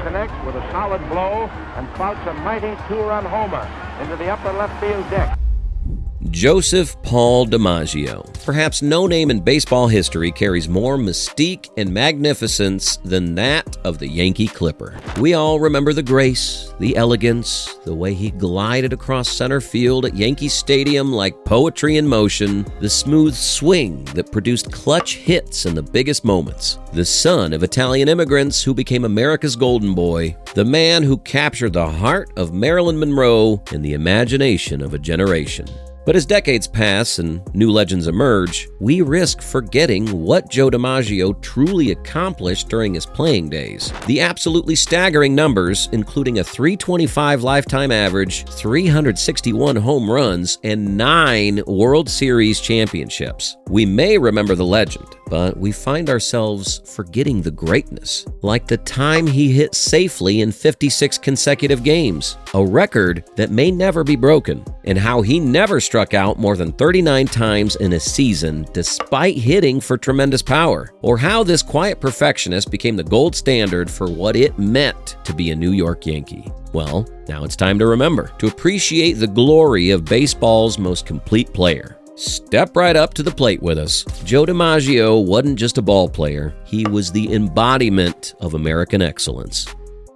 connects with a solid blow and spouts a mighty two-run homer into the upper left field deck. Joseph Paul DiMaggio. Perhaps no name in baseball history carries more mystique and magnificence than that of the Yankee Clipper. We all remember the grace, the elegance, the way he glided across center field at Yankee Stadium like poetry in motion, the smooth swing that produced clutch hits in the biggest moments, the son of Italian immigrants who became America's golden boy, the man who captured the heart of Marilyn Monroe and the imagination of a generation. But as decades pass and new legends emerge, we risk forgetting what Joe DiMaggio truly accomplished during his playing days. The absolutely staggering numbers, including a .325 lifetime average, 361 home runs, and 9 World Series championships. We may remember the legend, but we find ourselves forgetting the greatness, like the time he hit safely in 56 consecutive games, a record that may never be broken, and how he never struck out more than 39 times in a season despite hitting for tremendous power, or how this quiet perfectionist became the gold standard for what it meant to be a New York Yankee. Well, now it's time to remember, to appreciate the glory of baseball's most complete player. Step right up to the plate with us. Joe DiMaggio wasn't just a ball player, he was the embodiment of American excellence.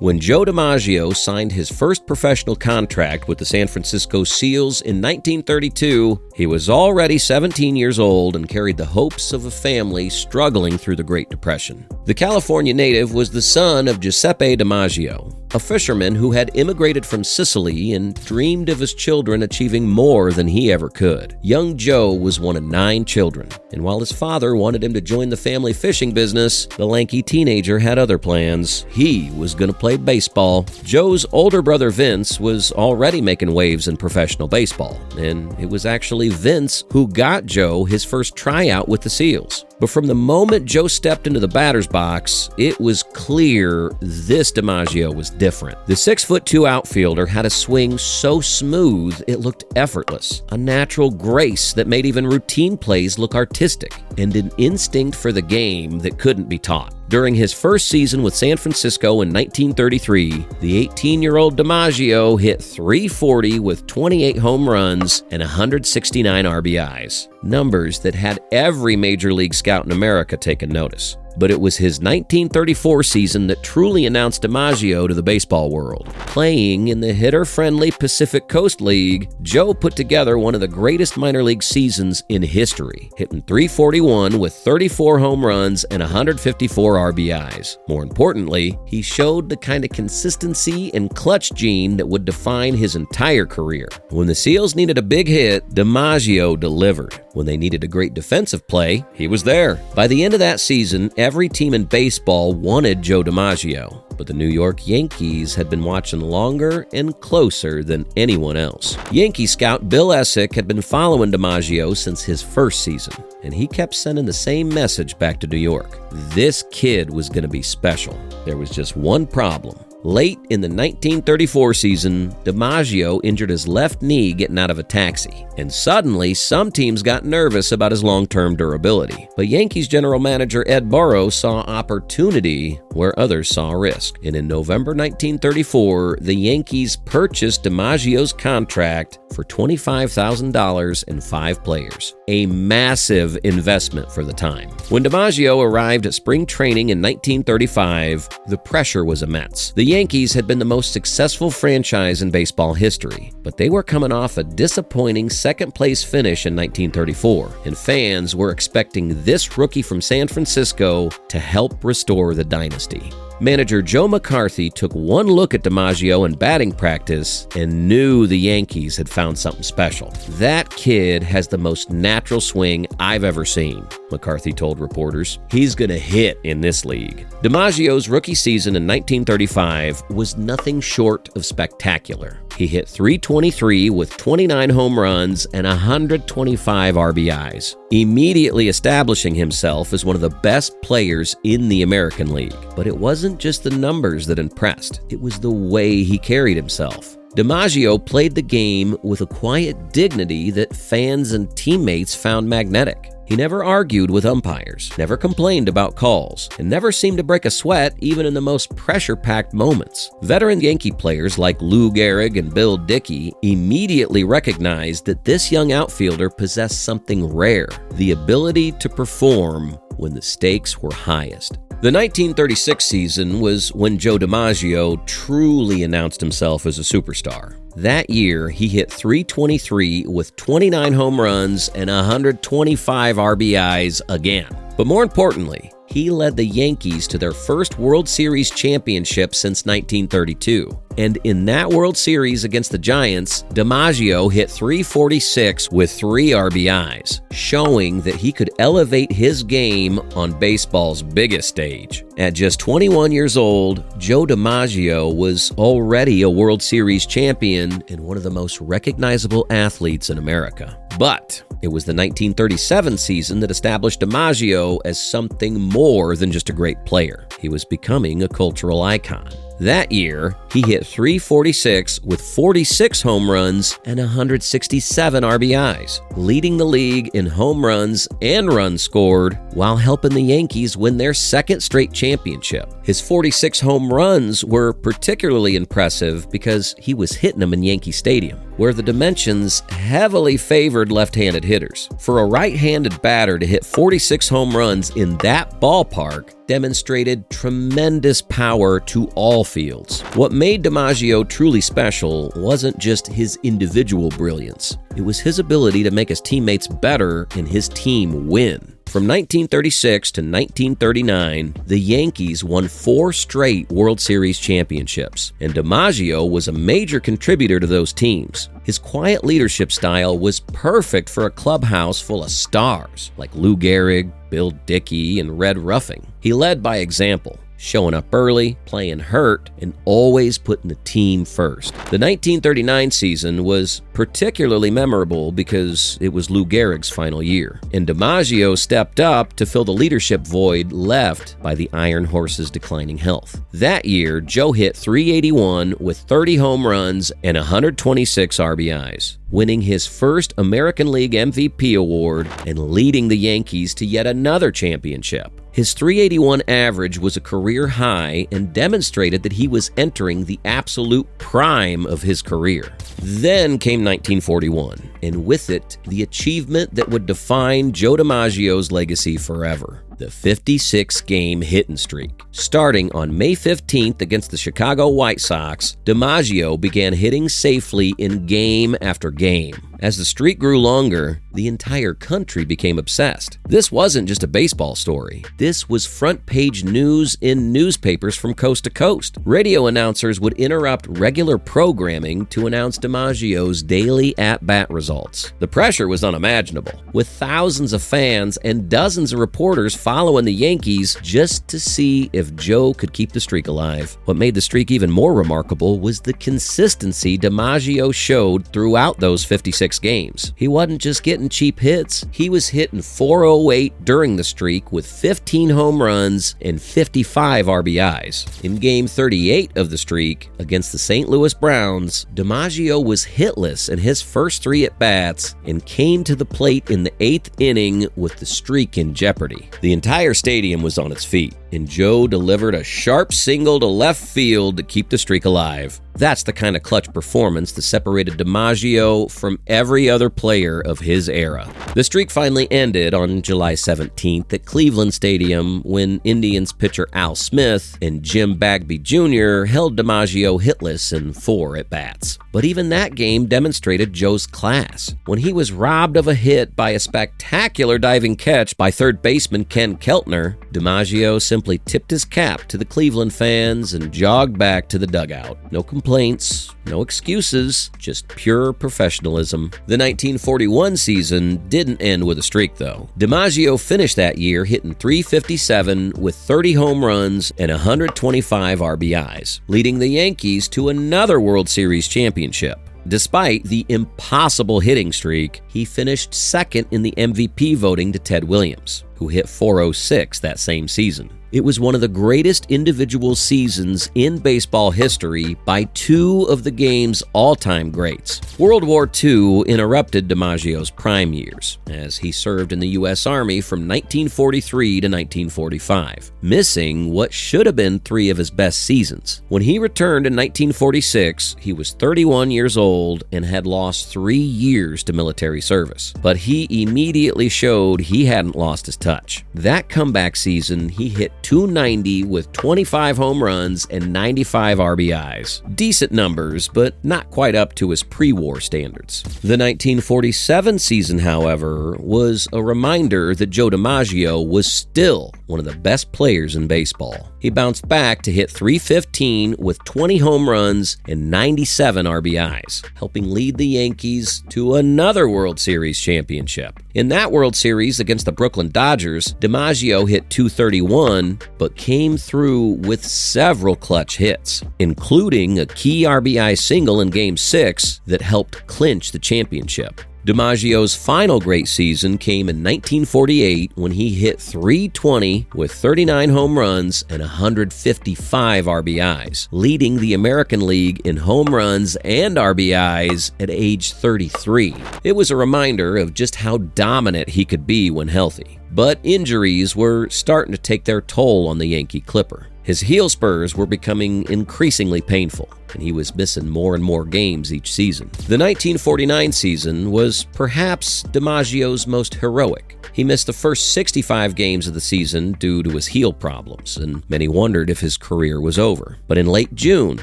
When Joe DiMaggio signed his first professional contract with the San Francisco Seals in 1932, he was already 17 years old and carried the hopes of a family struggling through the Great Depression. The California native was the son of Giuseppe DiMaggio, a fisherman who had immigrated from Sicily and dreamed of his children achieving more than he ever could. Young Joe was one of 9 children, and while his father wanted him to join the family fishing business, the lanky teenager had other plans. He was going to play baseball. Joe's older brother Vince was already making waves in professional baseball, and it was actually Vince who got Joe his first tryout with the Seals. But from the moment Joe stepped into the batter's box, it was clear this DiMaggio was different. The 6'2" outfielder had a swing so smooth it looked effortless, a natural grace that made even routine plays look artistic, and an instinct for the game that couldn't be taught. During his first season with San Francisco in 1933, the 18-year-old DiMaggio hit .340 with 28 home runs and 169 RBIs, numbers that had every major league scout in America taken notice. But it was his 1934 season that truly announced DiMaggio to the baseball world. Playing in the hitter-friendly Pacific Coast League, Joe put together one of the greatest minor league seasons in history, hitting .341 with 34 home runs and 154 RBIs. More importantly, he showed the kind of consistency and clutch gene that would define his entire career. When the Seals needed a big hit, DiMaggio delivered. When they needed a great defensive play, he was there. By the end of that season, every team in baseball wanted Joe DiMaggio, but the New York Yankees had been watching longer and closer than anyone else. Yankee scout Bill Essick had been following DiMaggio since his first season, and he kept sending the same message back to New York. This kid was going to be special. There was just one problem. Late in the 1934 season, DiMaggio injured his left knee getting out of a taxi, and suddenly some teams got nervous about his long-term durability. But Yankees general manager Ed Burrows saw opportunity where others saw risk, and in November 1934, the Yankees purchased DiMaggio's contract for $25,000 and 5 players, a massive investment for the time. When DiMaggio arrived at spring training in 1935, the pressure was immense. The Yankees had been the most successful franchise in baseball history, but they were coming off a disappointing second-place finish in 1934, and fans were expecting this rookie from San Francisco to help restore the dynasty. Manager Joe McCarthy took one look at DiMaggio in batting practice and knew the Yankees had found something special. "That kid has the most natural swing I've ever seen," McCarthy told reporters. "He's going to hit in this league." DiMaggio's rookie season in 1935 was nothing short of spectacular. He hit .323 with 29 home runs and 125 RBIs, immediately establishing himself as one of the best players in the American League. But it wasn't just the numbers that impressed, it was the way he carried himself. DiMaggio played the game with a quiet dignity that fans and teammates found magnetic. He never argued with umpires, never complained about calls, and never seemed to break a sweat even in the most pressure-packed moments. Veteran Yankee players like Lou Gehrig and Bill Dickey immediately recognized that this young outfielder possessed something rare, the ability to perform when the stakes were highest. The 1936 season was when Joe DiMaggio truly announced himself as a superstar. That year, he hit .323 with 29 home runs and 125 RBIs again. But more importantly, he led the Yankees to their first World Series championship since 1932. And in that World Series against the Giants, DiMaggio hit .346 with 3 RBIs, showing that he could elevate his game on baseball's biggest stage. At just 21 years old, Joe DiMaggio was already a World Series champion and one of the most recognizable athletes in America. But it was the 1937 season that established DiMaggio as something more than just a great player. He was becoming a cultural icon. That year, he hit .346 with 46 home runs and 167 RBIs, leading the league in home runs and runs scored while helping the Yankees win their second straight championship. His 46 home runs were particularly impressive because he was hitting them in Yankee Stadium, where the dimensions heavily favored left-handed hitters. For a right-handed batter to hit 46 home runs in that ballpark demonstrated tremendous power to all fields. What made DiMaggio truly special wasn't just his individual brilliance. It was his ability to make his teammates better and his team win. From 1936 to 1939, the Yankees won 4 straight World Series championships, and DiMaggio was a major contributor to those teams. His quiet leadership style was perfect for a clubhouse full of stars like Lou Gehrig, Bill Dickey, and Red Ruffing. He led by example, showing up early, playing hurt, and always putting the team first. The 1939 season was particularly memorable because it was Lou Gehrig's final year, and DiMaggio stepped up to fill the leadership void left by the Iron Horse's declining health. That year, Joe hit .381 with 30 home runs and 126 RBIs, winning his first American League MVP award and leading the Yankees to yet another championship. His .381 average was a career high and demonstrated that he was entering the absolute prime of his career. Then came 1941, and with it, the achievement that would define Joe DiMaggio's legacy forever. The 56-game hitting streak. Starting on May 15th against the Chicago White Sox, DiMaggio began hitting safely in game after game. As the streak grew longer, the entire country became obsessed. This wasn't just a baseball story. This was front-page news in newspapers from coast to coast. Radio announcers would interrupt regular programming to announce DiMaggio's daily at-bat results. The pressure was unimaginable, with thousands of fans and dozens of reporters following the Yankees just to see if Joe could keep the streak alive. What made the streak even more remarkable was the consistency DiMaggio showed throughout those 56 games. He wasn't just getting cheap hits, he was hitting .408 during the streak with 15 home runs and 55 RBIs. In Game 38 of the streak, against the St. Louis Browns, DiMaggio was hitless in his first 3 at-bats and came to the plate in the 8th inning with the streak in jeopardy. The entire stadium was on its feet, and Joe delivered a sharp single to left field to keep the streak alive. That's the kind of clutch performance that separated DiMaggio from every other player of his era. The streak finally ended on July 17th at Cleveland Stadium when Indians pitcher Al Smith and Jim Bagby Jr. held DiMaggio hitless in 4 at-bats. But even that game demonstrated Joe's class. When he was robbed of a hit by a spectacular diving catch by third baseman Ken Keltner, DiMaggio simply tipped his cap to the Cleveland fans and jogged back to the dugout. No complaints, no excuses, just pure professionalism. The 1941 season didn't end with a streak, though. DiMaggio finished that year hitting .357 with 30 home runs and 125 RBIs, leading the Yankees to another World Series championship. Despite the impossible hitting streak, he finished second in the MVP voting to Ted Williams, who who hit .406 that same season. It was one of the greatest individual seasons in baseball history by two of the game's all-time greats. World War II interrupted DiMaggio's prime years, as he served in the U.S. Army from 1943 to 1945, missing what should have been three of his best seasons. When he returned in 1946, he was 31 years old and had lost 3 years to military service. But he immediately showed he hadn't lost his touch. That comeback season, he hit .290 with 25 home runs and 95 RBIs. Decent numbers, but not quite up to his pre-war standards. The 1947 season, however, was a reminder that Joe DiMaggio was still one of the best players in baseball. He bounced back to hit .315 with 20 home runs and 97 RBIs, helping lead the Yankees to another World Series championship. In that World Series against the Brooklyn Dodgers, DiMaggio hit .231, but came through with several clutch hits, including a key RBI single in Game 6 that helped clinch the championship. DiMaggio's final great season came in 1948 when he hit .320 with 39 home runs and 155 RBIs, leading the American League in home runs and RBIs at age 33. It was a reminder of just how dominant he could be when healthy. But injuries were starting to take their toll on the Yankee Clipper. His heel spurs were becoming increasingly painful, and he was missing more and more games each season. The 1949 season was perhaps DiMaggio's most heroic. He missed the first 65 games of the season due to his heel problems, and many wondered if his career was over. But in late June,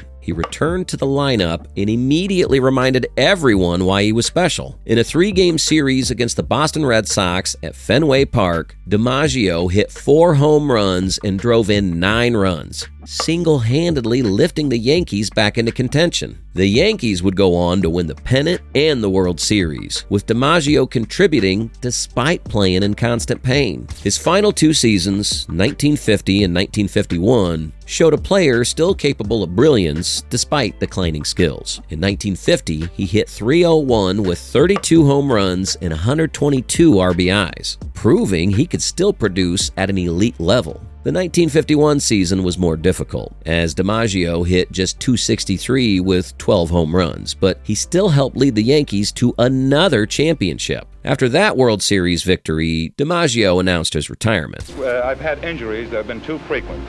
he returned to the lineup and immediately reminded everyone why he was special. In a 3-game series against the Boston Red Sox at Fenway Park, DiMaggio hit 4 home runs and drove in 9 runs, single-handedly lifting the Yankees back into contention. The Yankees would go on to win the pennant and the World Series, with DiMaggio contributing despite playing in constant pain. His final 2 seasons, 1950 and 1951, showed a player still capable of brilliance despite declining skills. In 1950, he hit .301 with 32 home runs and 122 RBIs, proving he could still produce at an elite level. The 1951 season was more difficult, as DiMaggio hit just .263 with 12 home runs, but he still helped lead the Yankees to another championship. After that World Series victory, DiMaggio announced his retirement. I've had injuries that have been too frequent,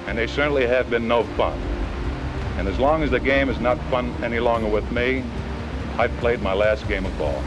and they certainly have been no fun. And as long as the game is not fun any longer with me, I've played my last game of ball.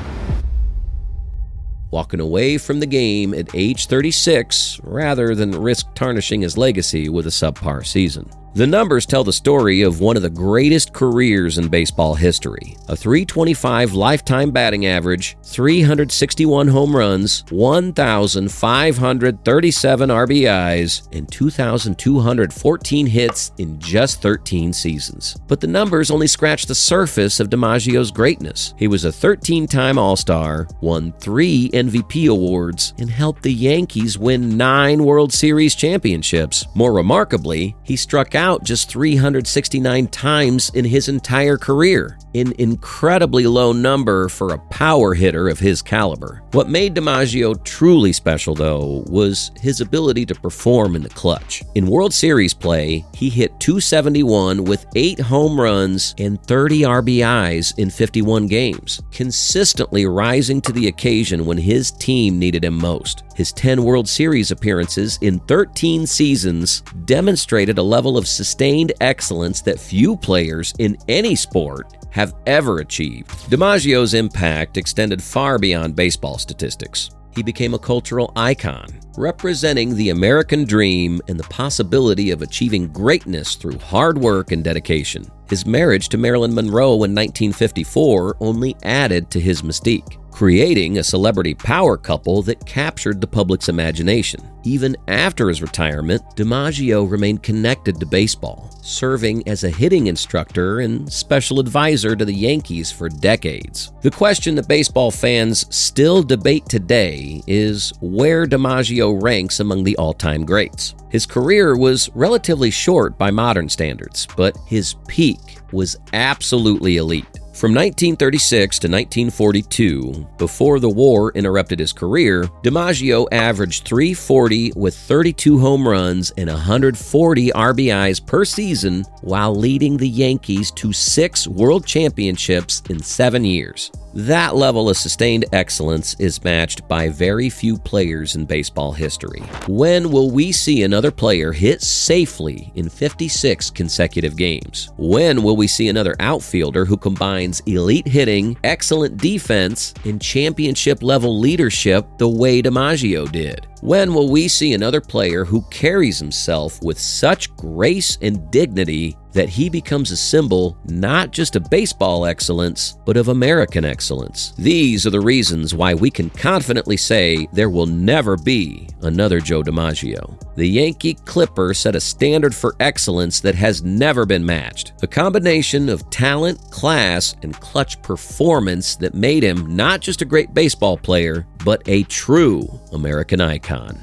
Walking away from the game at age 36 rather than risk tarnishing his legacy with a subpar season. The numbers tell the story of one of the greatest careers in baseball history. A .325 lifetime batting average, 361 home runs, 1,537 RBIs, and 2,214 hits in just 13 seasons. But the numbers only scratch the surface of DiMaggio's greatness. He was a 13-time All-Star, won 3 MVP awards, and helped the Yankees win 9 World Series championships. More remarkably, he struck out just 369 times in his entire career, an incredibly low number for a power hitter of his caliber. What made DiMaggio truly special, though, was his ability to perform in the clutch. In World Series play, he hit .271 with 8 home runs and 30 RBIs in 51 games, consistently rising to the occasion when his team needed him most. His 10 World Series appearances in 13 seasons demonstrated a level of sustained excellence that few players in any sport have ever achieved. DiMaggio's impact extended far beyond baseball statistics. He became a cultural icon, representing the American dream and the possibility of achieving greatness through hard work and dedication. His marriage to Marilyn Monroe in 1954 only added to his mystique, creating a celebrity power couple that captured the public's imagination. Even after his retirement, DiMaggio remained connected to baseball, serving as a hitting instructor and special advisor to the Yankees for decades. The question that baseball fans still debate today is where DiMaggio ranks among the all-time greats. His career was relatively short by modern standards, but his peak was absolutely elite. From 1936 to 1942, before the war interrupted his career, DiMaggio averaged .340 with 32 home runs and 140 RBIs per season while leading the Yankees to 6 world championships in 7 years. That level of sustained excellence is matched by very few players in baseball history. When will we see another player hit safely in 56 consecutive games? When will we see another outfielder who combines elite hitting, excellent defense, and championship-level leadership the way DiMaggio did? When will we see another player who carries himself with such grace and dignity that he becomes a symbol not just of baseball excellence, but of American excellence? These are the reasons why we can confidently say there will never be another Joe DiMaggio. The Yankee Clipper set a standard for excellence that has never been matched. A combination of talent, class, and clutch performance that made him not just a great baseball player, but a true American icon.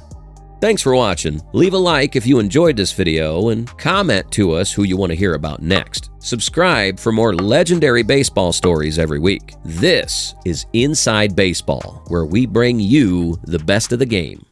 Thanks for watching. Leave a like if you enjoyed this video and comment to us who you want to hear about next. Subscribe for more legendary baseball stories every week. This is Inside Baseball, where we bring you the best of the game.